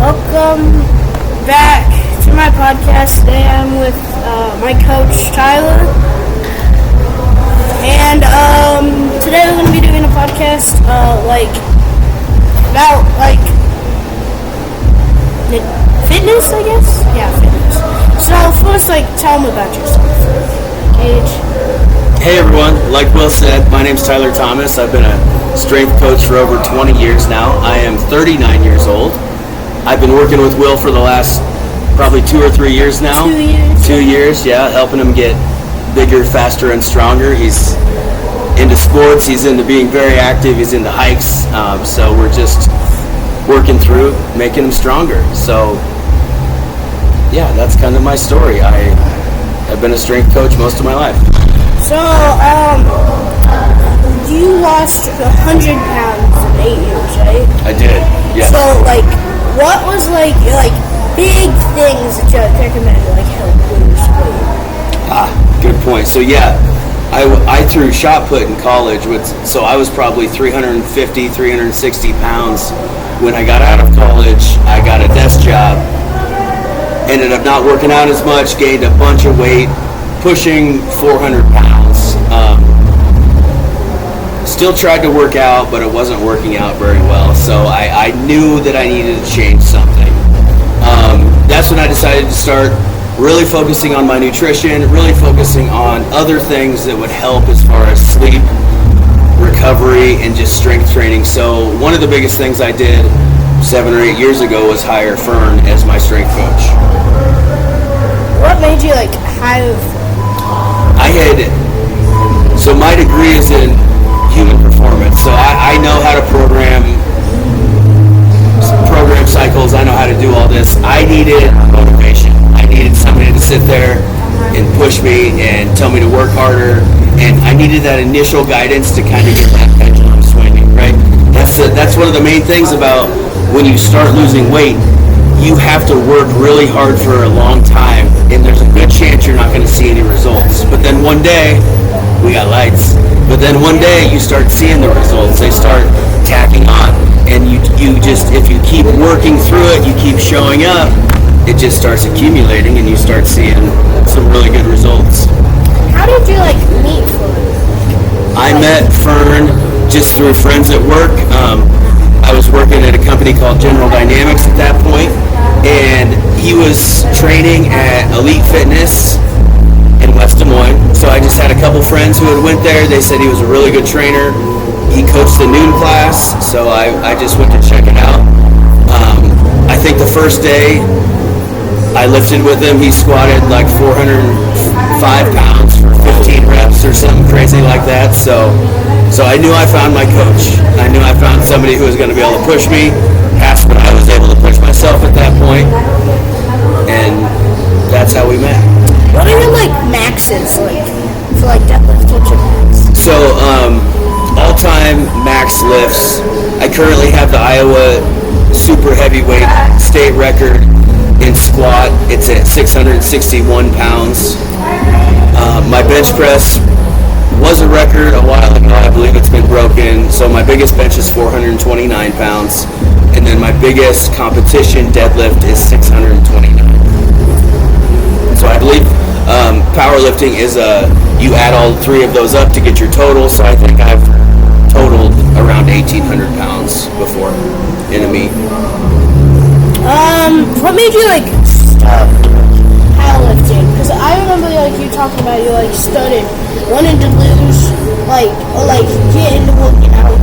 Welcome back to my podcast. Today I'm with my coach, Tyler. And today we're going to be doing a podcast about fitness, I guess? Yeah, fitness. So first, tell them about yourself. Gage. Hey everyone, like Will said, my name's Tyler Thomas. I've been a strength coach for over 20 years now. I am 39 years old. I've been working with Will for the last probably 2 or 3 years now. 2 years. 2 years, yeah, helping him get bigger, faster, and stronger. He's into sports, he's into being very active, he's into hikes, so we're just working through making him stronger. So, yeah, that's kind of my story. I've been a strength coach most of my life. So, you lost 100 pounds in 8 years, right? I did, yeah. So, what was, big things that you recommend to, help lose weight? Good point. So, yeah, I threw shot put in college, so I was probably 350, 360 pounds. When I got out of college, I got a desk job, ended up not working out as much, gained a bunch of weight, pushing 400 pounds. Still tried to work out, but it wasn't working out very well. So I knew that I needed to change something. That's when I decided to start really focusing on my nutrition, really focusing on other things that would help as far as sleep, recovery, and just strength training. So one of the biggest things I did 7 or 8 years ago was hire Fern as my strength coach. What made you hire? So my degree is in human performance. So I know how to program cycles. I know how to do all this. I needed motivation. I needed somebody to sit there and push me and tell me to work harder. And I needed that initial guidance to kind of get that pendulum swinging, right? That's one of the main things about when you start losing weight. You have to work really hard for a long time, and there's a good chance you're not going to see any results. But then one day, we got lights. But then one day, you start seeing the results. They start tacking on, and you just, if you keep working through it, you keep showing up, it just starts accumulating, and you start seeing some really good results. How did you meet Fern? I met Fern just through friends at work. I was working at a company called General Dynamics at that point, and he was training at Elite Fitness in West Des Moines. So I just had a couple friends who had went there. They said he was a really good trainer. He coached the noon class, so I just went to check it out. I think the first day I lifted with him, he squatted 405 pounds for 15 reps or something crazy like that. So I knew I found my coach. I knew I found somebody who was going to be able to push me past what I was able to push myself at that point. And that's how we met. What are your maxes for deadlift? What's your max? So all-time max lifts. I currently have the Iowa super heavyweight state record in squat. It's at 661 pounds. My bench press was a record a while ago. I believe it's been broken. So my biggest bench is 429 pounds. And then my biggest competition deadlift is 629. So I believe powerlifting is you add all three of those up to get your total. So I think I've totaled around 1,800 pounds before in a meet. What made you start powerlifting? Because I remember you talking about you studied, wanted to lose, get into working out.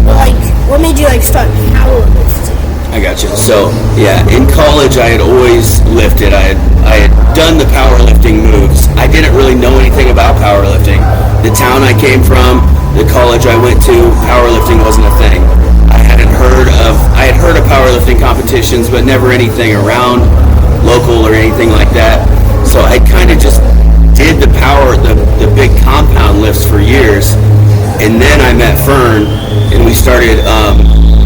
But what made you start powerlifting? I got you. So yeah, in college I had always lifted. I had done the powerlifting moves. I didn't really know anything about powerlifting. The town I came from, the college I went to, powerlifting wasn't a thing. I had heard of powerlifting competitions, but never anything around local or anything like that. So I kind of just did the big compound lifts for years. And then I met Fern, and we started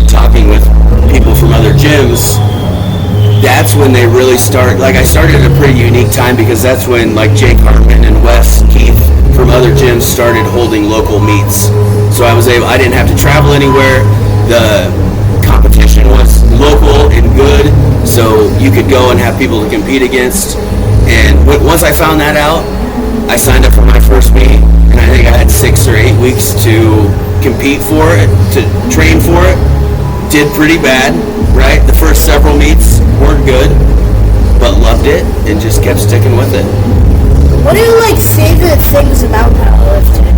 talking with people from other gyms. That's when they really start. I started at a pretty unique time because that's when Jake Hartman and Wes Keith from other gyms started holding local meets. So I didn't have to travel anywhere. The competition was local and good. So you could go and have people to compete against. And once I found that out, I signed up for my first meet, and I think I had 6 or 8 weeks to compete for it, to train for it. Did pretty bad, right? The first several meets weren't good, but loved it and just kept sticking with it. What are your favorite things about powerlifting?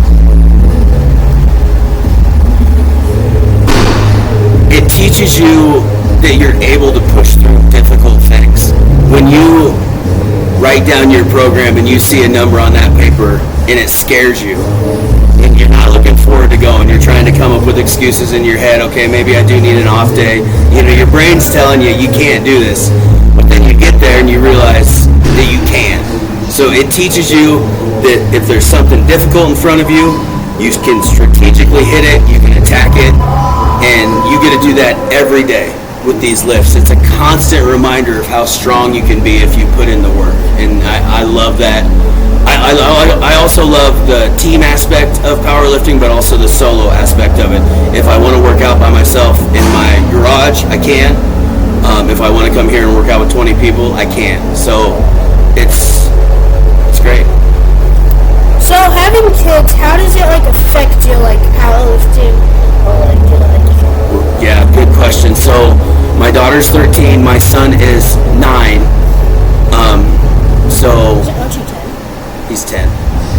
It teaches you that you're able to push through difficult things. When you write down your program and you see a number on that paper and it scares you and you're not looking forward to going, you're trying to come up with excuses in your head, okay, maybe I do need an off day. Your brain's telling you can't do this, but then you get there and you realize that you can. So it teaches you that if there's something difficult in front of you, you can strategically hit it, you can attack it, and you get to do that every day with these lifts. It's a constant reminder of how strong you can be if you put in the work, and I love that. I also love the team aspect of powerlifting, but also the solo aspect of it. If I want to work out by myself in my garage, I can. If I want to come here and work out with 20 people, I can. So it's great. So having kids, how does it affect your powerlifting or Yeah, good question. So my daughter's 13, my son is 9. Aren't you 10? He's 10.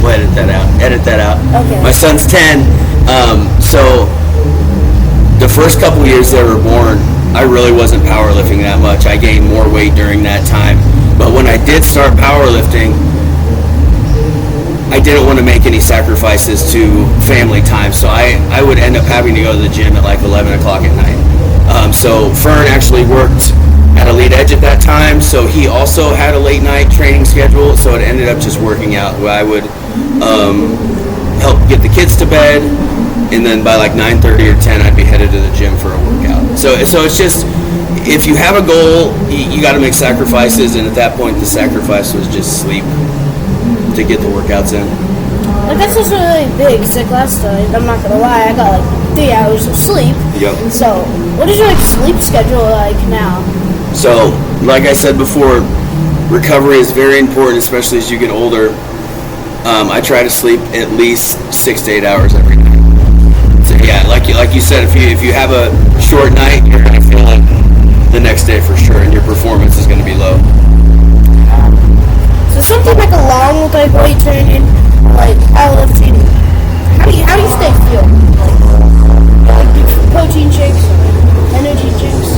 We'll edit that out. Okay. My son's 10. So the first couple years they were born, I really wasn't powerlifting that much. I gained more weight during that time. But when I did start powerlifting, I didn't want to make any sacrifices to family time. So I would end up having to go to the gym at 11 o'clock at night. So Fern actually worked at Elite Edge at that time, so he also had a late night training schedule, so it ended up just working out where I would help get the kids to bed, and then by 9:30 or 10 I'd be headed to the gym for a workout. So it's just, if you have a goal, you got to make sacrifices, and at that point the sacrifice was just sleep to get the workouts in. That's also really big, because last night, I'm not going to lie, I got 3 hours of sleep. Yep. So, what is your sleep schedule now? So, like I said before, recovery is very important, especially as you get older. I try to sleep at least 6 to 8 hours every night. So, yeah, like you said, if you have a short night, you're going to feel it the next day for sure, and your performance is going to be low. So something along with weight training, powerlifting, how do you stay fit? Protein shakes, energy drinks.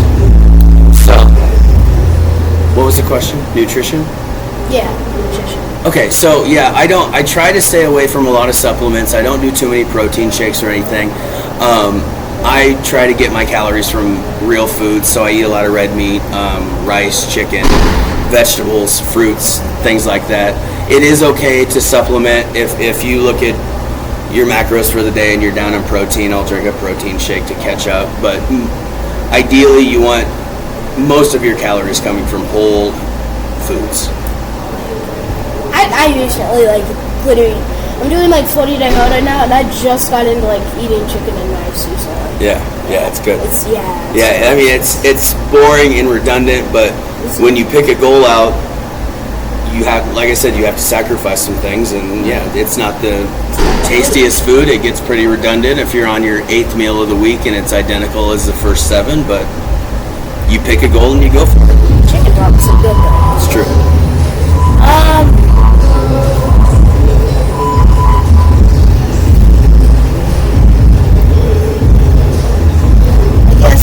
So, what was the question? Nutrition? Yeah, nutrition. Okay, so yeah, I try to stay away from a lot of supplements. I don't do too many protein shakes or anything. I try to get my calories from real foods, so I eat a lot of red meat, rice, chicken, vegetables, fruits, things like that. It is okay to supplement if you look at your macros for the day and you're down in protein. I'll drink a protein shake to catch up, but ideally you want most of your calories coming from whole foods. I recently literally, I'm doing 40-day moto now, and I just got into eating chicken and rice. So Yeah, it's good. It's I mean it's boring and redundant, but when you pick a goal out, you have, like I said, you have to sacrifice some things, and yeah, it's not the tastiest food. It gets pretty redundant if you're on your 8th meal of the week and it's identical as the first 7, but you pick a goal and you go for it. Chicken broth's a good one. It's true.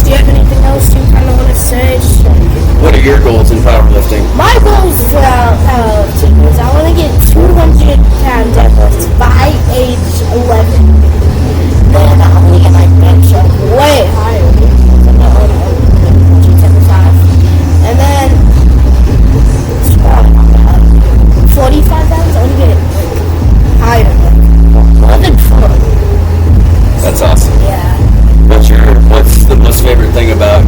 Do you have anything else you kind of want to say? What are your goals in powerlifting? My goals for powerlifting is I want to get 200-pound deadlifts by age 11. Then I want to get my bench up way higher. I'm not on 275. And then 45 pounds, I want to get it higher. More than 4. That's awesome. Yeah. What's the most favorite thing about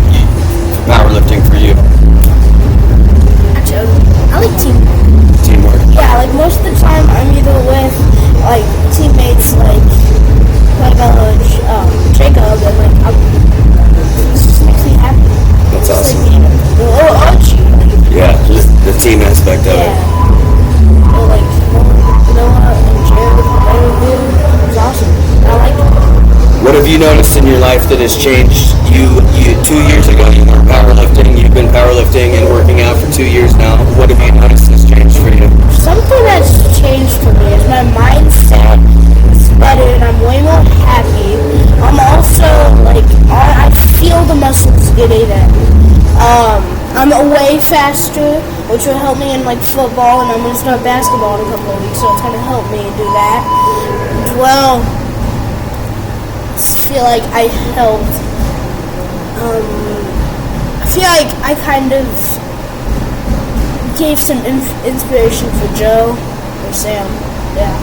your life that has changed? You 2 years ago you were powerlifting. You've been powerlifting and working out for 2 years now. What have you noticed has changed for you? Something that's changed for me is my mindset is better and I'm way more happy. I'm also like I feel the muscles getting in. I'm way faster, which will help me in like football, and I'm gonna start basketball in a couple of weeks, so it's gonna help me do that. Well, I feel like I helped. I feel like I kind of gave some inspiration for Joe or Sam. Yeah.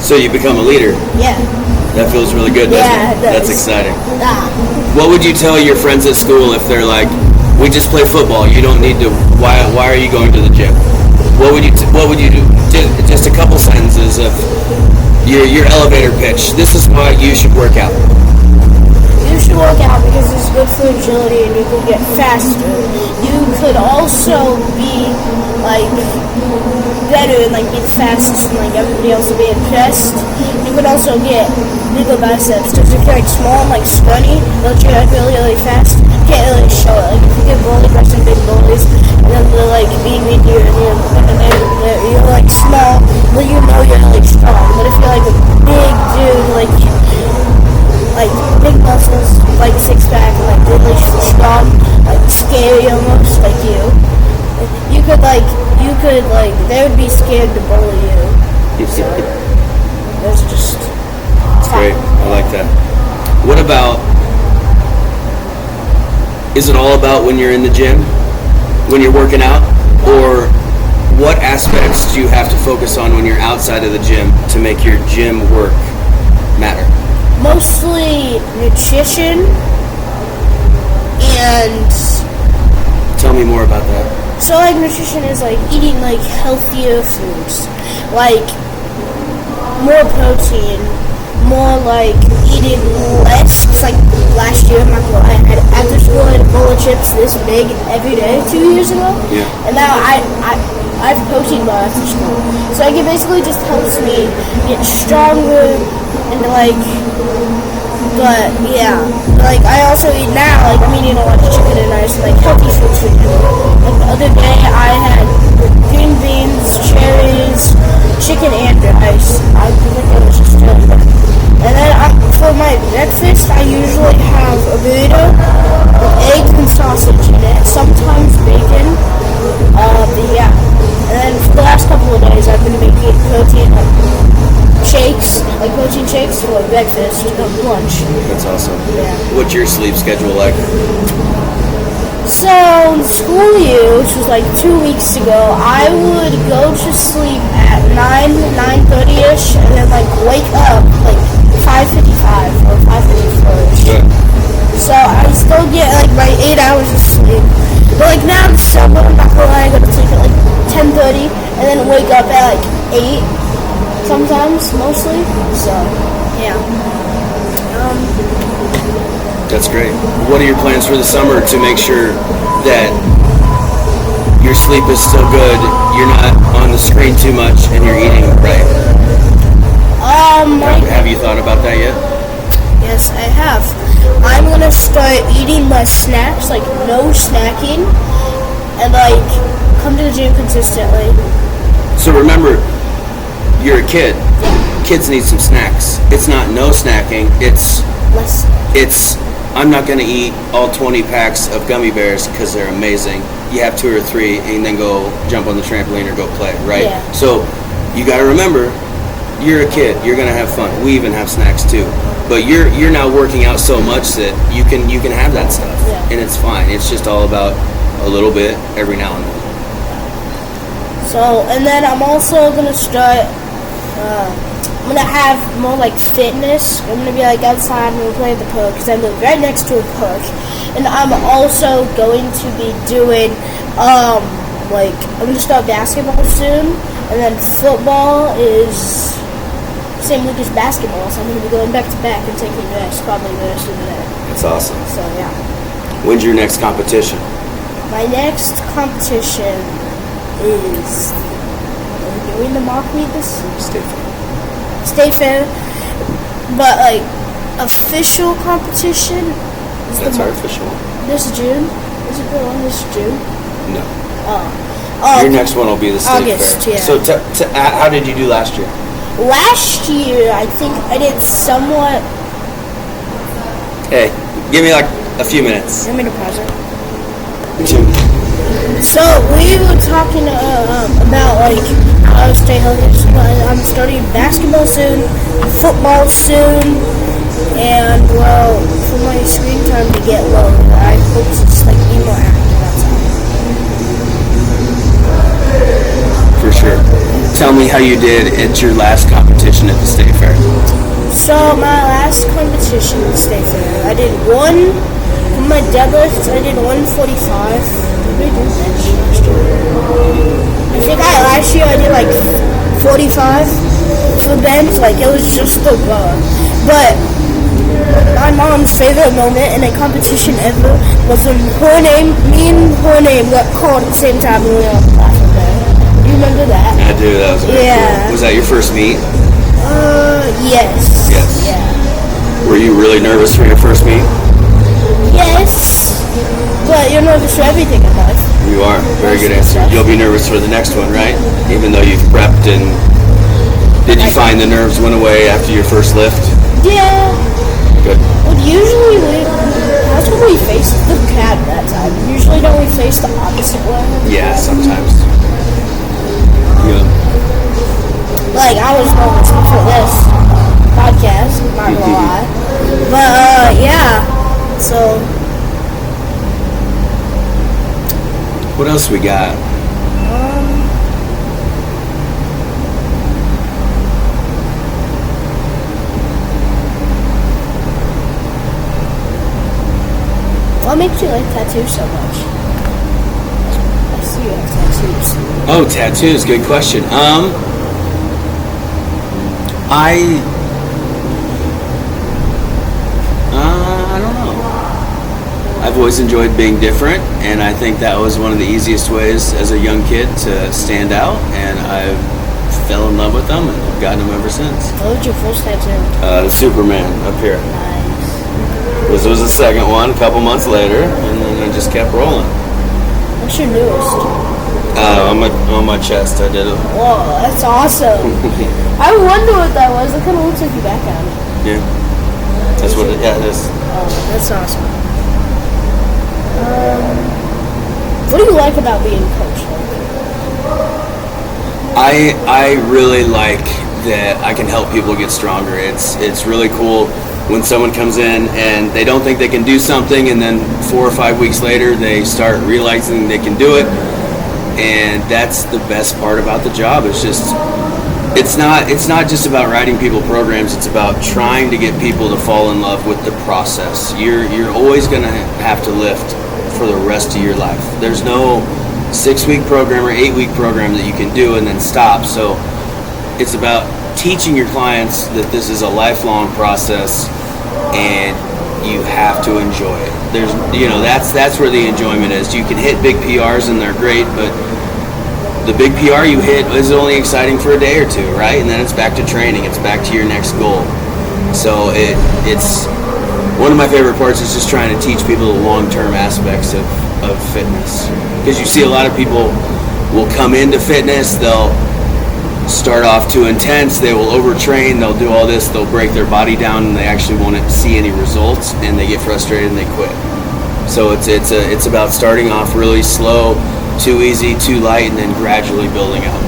So you become a leader. Yeah. That feels really good, doesn't Yeah, it? it does. That's exciting. Ah. What would you tell your friends at school if they're like, we just play football, you don't need to, why are you going to the gym? What would you do? Just a couple sentences of your elevator pitch. This is why you should work out. You should work out because it's good for agility and you can get faster. You could also be like better and like be the fastest and like everybody else will be impressed. You could also get bigger biceps because if you're like small and like skinny, but you're like really fast, you can't really show it. Like if you get bullied by some big bullies and then they're like being mean to you and you're like small, well you know you're like strong. But if you're like a big dude, like big muscles, like six pack, like really strong, like scary almost, like you could they would be scared to bully you. So it's just It's great. I like that. What about, is it all about when you're in the gym, when you're working out, or what aspects do you have to focus on when you're outside of the gym to make your gym work matter? Mostly nutrition and Tell me more about that. so like nutrition is like eating like healthier foods, like more protein, more like eating less. It's like last year I had after school I had a bowl of chips this big every day 2 years ago. Yeah. And now I have protein bar after school. So like it basically just helps me get stronger and like but yeah. Like I also eat now, like I'm eating a lot of chicken and rice, like healthy foods for you. Like the other day I had green beans, cherries, chicken and rice. I think it was just really good. And then for my breakfast I usually have a burrito with eggs and sausage in it, sometimes bacon. Yeah. And then for the last couple of days I've been making protein shakes, like protein shakes for breakfast and lunch. That's awesome. Yeah. What's your sleep schedule like? So, in school year, which was like 2 weeks ago, I would go to sleep at 9:30ish, and then like wake up like 5:55 or 5:54ish. Yeah. So I still get like my 8 hours of sleep. But like now in summer, I'm not gonna lie, I go to sleep at like 10:30, and then wake up at like 8. Sometimes, mostly. So, yeah. That's great. What are your plans for the summer to make sure that your sleep is still good, you're not on the screen too much, and you're eating right? Have you thought about that yet? Yes, I have. I'm gonna start eating less snacks, like no snacking, and like come to the gym consistently. So remember, you're a kid. Kids need some snacks. It's not no snacking. It's I'm not going to eat all 20 packs of gummy bears because they're amazing. You have 2 or 3 and then go jump on the trampoline or go play, right? Yeah. So you got to remember, you're a kid. You're going to have fun. We even have snacks too. But you're now working out so much that you can have that stuff, Yeah. and it's fine. It's just all about a little bit every now and then. So, and then I'm also gonna start. I'm gonna have more like fitness. I'm gonna be like outside and we'll play at the park because I live right next to a park. And I'm also going to be doing like I'm gonna start basketball soon, and then football is same week as basketball. So I'm gonna be going back to back and taking rest probably the rest of the day. That's awesome. So yeah. When's your next competition? My next competition is are we doing the mock meet this Stay tuned. State Fair, but like official competition is That's our official one. this June. Is it the one this June? No. Oh, Your next one will be the state August, fair. yeah. So how did you do last year? last year I think I did somewhat. Hey, give me like a few minutes. Let me pause it. So we were talking about like how to stay healthy. I'm starting basketball soon, football soon, and well, for my screen time to get low, I hope to just like be more active outside. For sure. Tell me how you did at your last competition at the state fair. So my last competition at the state fair, I did one for my deadlift. I did 145. Did we do bench last year? I think last year I did like 45 for bench. Like it was just the bar. But my mom's favorite moment in a competition ever was when me and her name got called at the same time when we were on the platform there. You remember that? I do. That was very Yeah. cool. Was that your first meet? Yes. Yes. Yeah. Were you really nervous for your first meet? Yes. But you're nervous for everything in life. You are. Very good answer. You'll be nervous for the next one, right? Even though you've prepped and... Did you find the nerves went away after your first lift? Yeah. Good. But usually that's when we face the cat that time. Usually don't we face the opposite way? Yeah, sometimes. Yeah. Like I was nervous for this podcast, not gonna lie. But yeah. So What else we got? what makes you like tattoos so much? I see you have tattoos. Oh, tattoos. Good question. I don't know. I've always enjoyed being different, and I think that was one of the easiest ways as a young kid to stand out, and I fell in love with them, and I've gotten them ever since. What was your first tattoo? The Superman up here. Nice. This was the second one a couple months later, and then I just kept rolling. What's your newest? On my chest, I did it. Whoa, that's awesome. I wonder what that was. It kind of looks like your back on it. Yeah. That's what it is. Oh, that's awesome. What do you like about being a coach? I really like that I can help people get stronger. It's really cool when someone comes in and they don't think they can do something, and then 4 or 5 weeks later they start realizing they can do it. And that's the best part about the job. It's not just about writing people programs. It's about trying to get people to fall in love with the process. You're always going to have to lift for the rest of your life. There's no 6-week program or 8-week program that you can do and then stop. So it's about teaching your clients that this is a lifelong process and you have to enjoy it. That's where the enjoyment is. You can hit big PRs and they're great, but the big PR you hit is only exciting for a day or two, right? And then it's back to training. It's back to your next goal. So it's one of my favorite parts is just trying to teach people the long-term aspects of fitness. Because you see a lot of people will come into fitness, they'll start off too intense, they will overtrain, they'll do all this, they'll break their body down, and they actually won't see any results, and they get frustrated and they quit. So it's about starting off really slow, too easy, too light, and then gradually building up.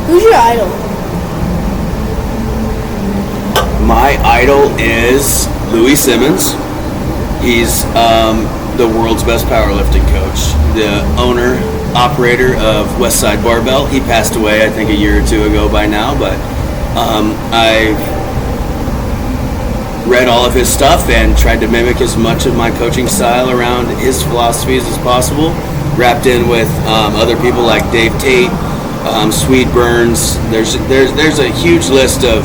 Who's your idol? My idol is Louis Simmons. He's the world's best powerlifting coach, the owner, operator of Westside Barbell. He passed away, I think, a year or two ago by now, but I read all of his stuff and tried to mimic as much of my coaching style around his philosophies as possible, wrapped in with other people like Dave Tate, Sweet Burns. There's a huge list of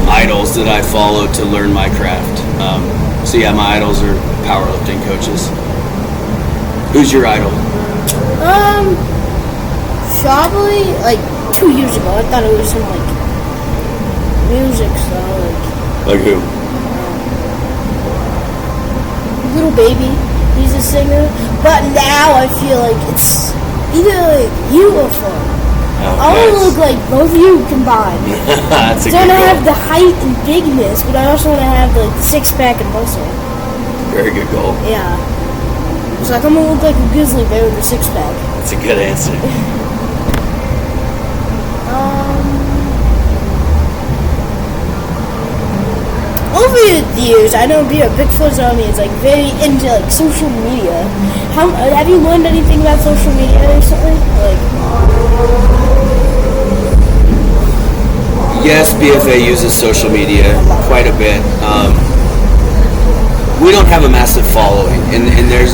idols that I follow to learn my craft. So yeah, my idols are powerlifting coaches. Who's your idol? Probably like 2 years ago, I thought it was some like music style, Like who? Little Baby. He's a singer, but now I feel like it's either like you or Fun. I want to look like both of you combined. That's a So I good want to goal. have the height and bigness, but I also want to have like the six pack and muscle. Very good goal. Yeah. It's like I'm gonna look like a grizzly bear with a six pack. That's a good answer. Over the years, I know being a big Fuzz Army is like very into like social media. Have you learned anything about social media recently? Like, Yes, BFA uses social media quite a bit. We don't have a massive following, and there's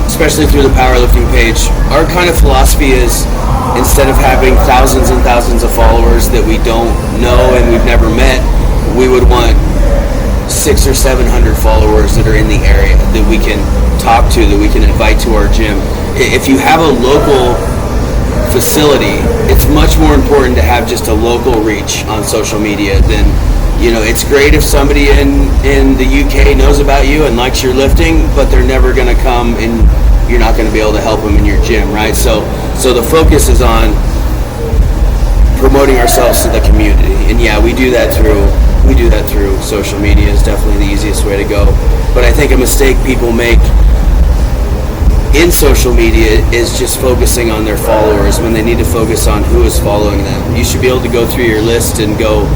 especially through the powerlifting page, our kind of philosophy is, instead of having thousands and thousands of followers that we don't know and we've never met, we would want 600 or 700 followers that are in the area that we can talk to, that we can invite to our gym. If you have a local facility, it's much more important to have just a local reach on social media than, it's great if somebody in the UK knows about you and likes your lifting, but they're never going to come and you're not going to be able to help them in your gym, right? So the focus is on promoting ourselves to the community, and yeah, we do that through social media. Is definitely the easiest way to go. But I think a mistake people make in social media is just focusing on their followers when they need to focus on who is following them. You should be able to go through your list and go,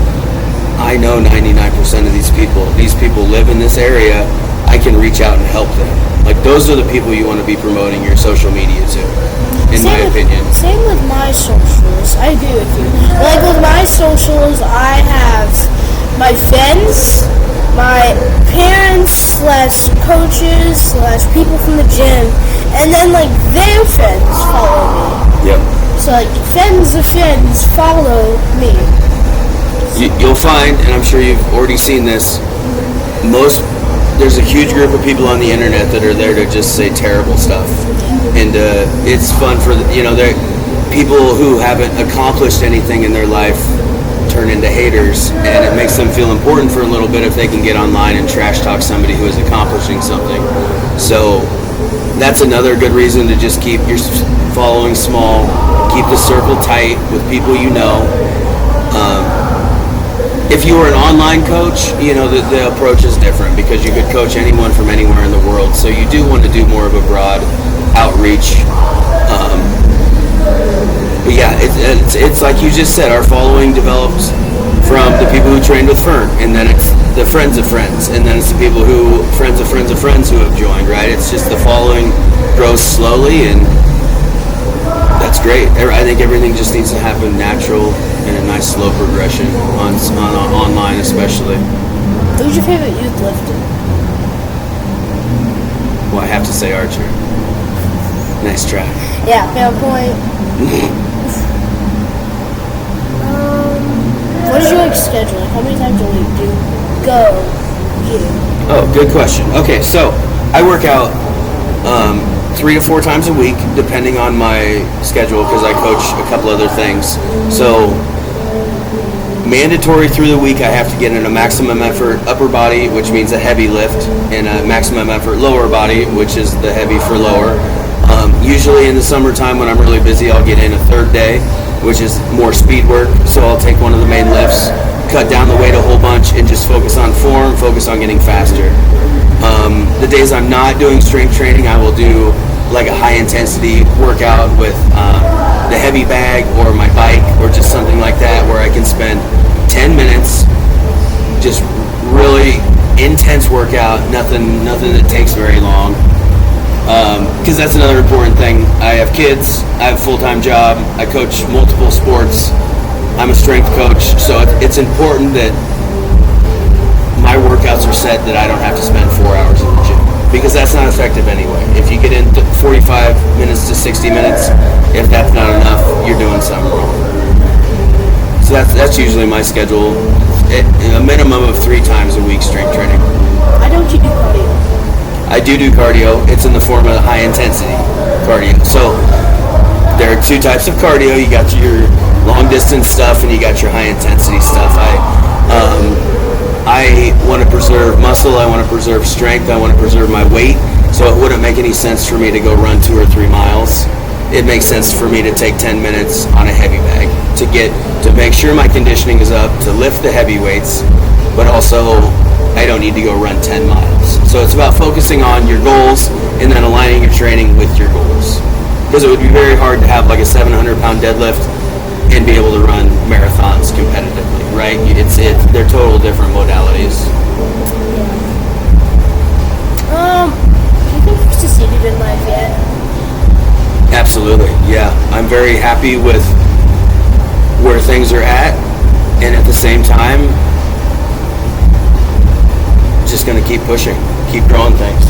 I know 99% of these people. These people live in this area. I can reach out and help them. Like, those are the people you want to be promoting your social media to, in my opinion. Same with my socials. I agree with you. Like with my socials, I have my friends, my parents / coaches / people from the gym, and then like their friends follow me. Yep. So like friends of friends follow me. You'll find, and I'm sure you've already seen this, there's a huge group of people on the internet that are there to just say terrible stuff, and it's fun for people who haven't accomplished anything in their life turn into haters, and it makes them feel important for a little bit if they can get online and trash talk somebody who is accomplishing something. So that's another good reason to just keep your following small, keep the circle tight with people you know. If you were an online coach, the approach is different because you could coach anyone from anywhere in the world. So you do want to do more of a broad outreach. But yeah, it's like you just said, our following develops from the people who trained with Fern, and then it's the friends of friends, and then it's the people friends of friends of friends who have joined, right? It's just the following grows slowly, and that's great. I think everything just needs to happen natural and a nice slow progression on online especially. Who's your favorite youth lifter? Well, I have to say Archer. Nice try. Yeah, fair point. What is your schedule? Like, how many times a week do you go here? Oh, good question. Okay, so I work out 3 to 4 times a week, depending on my schedule, because I coach a couple other things. So mandatory through the week, I have to get in a maximum effort upper body, which means a heavy lift, and a maximum effort lower body, which is the heavy for lower. Usually in the summertime when I'm really busy, I'll get in a third day, which is more speed work. So I'll take one of the main lifts, cut down the weight a whole bunch, and just focus on form, focus on getting faster. The days I'm not doing strength training, I will do like a high intensity workout with the heavy bag or my bike or just something like that, where I can spend 10 minutes just really intense workout, nothing that takes very long. Because that's another important thing. I have kids, I have a full-time job, I coach multiple sports, I'm a strength coach, so it's important that my workouts are set that I don't have to spend 4 hours in the gym, because that's not effective anyway. If you get into 45 minutes to 60 minutes, if that's not enough, you're doing something wrong. So that's usually my schedule, a minimum of 3 times a week strength training. Why don't you do cardio? I do cardio. It's in the form of high intensity cardio. So there are two types of cardio. You got your long distance stuff and you got your high intensity stuff. I want to preserve muscle. I want to preserve strength. I want to preserve my weight. So it wouldn't make any sense for me to go run 2 or 3 miles. It makes sense for me to take 10 minutes on a heavy bag to make sure my conditioning is up, to lift the heavy weights, but also I don't need to go run 10 miles. So it's about focusing on your goals and then aligning your training with your goals. Because it would be very hard to have like a 700-pound deadlift and be able to run marathons competitively, right? They're total different modalities. You think you've succeeded in life yet? Absolutely, yeah. I'm very happy with where things are at, and at the same time, just going to keep pushing, keep growing things.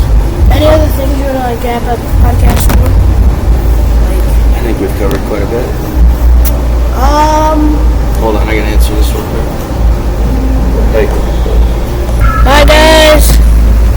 Any other things you want to wrap up the podcast for? I think we've covered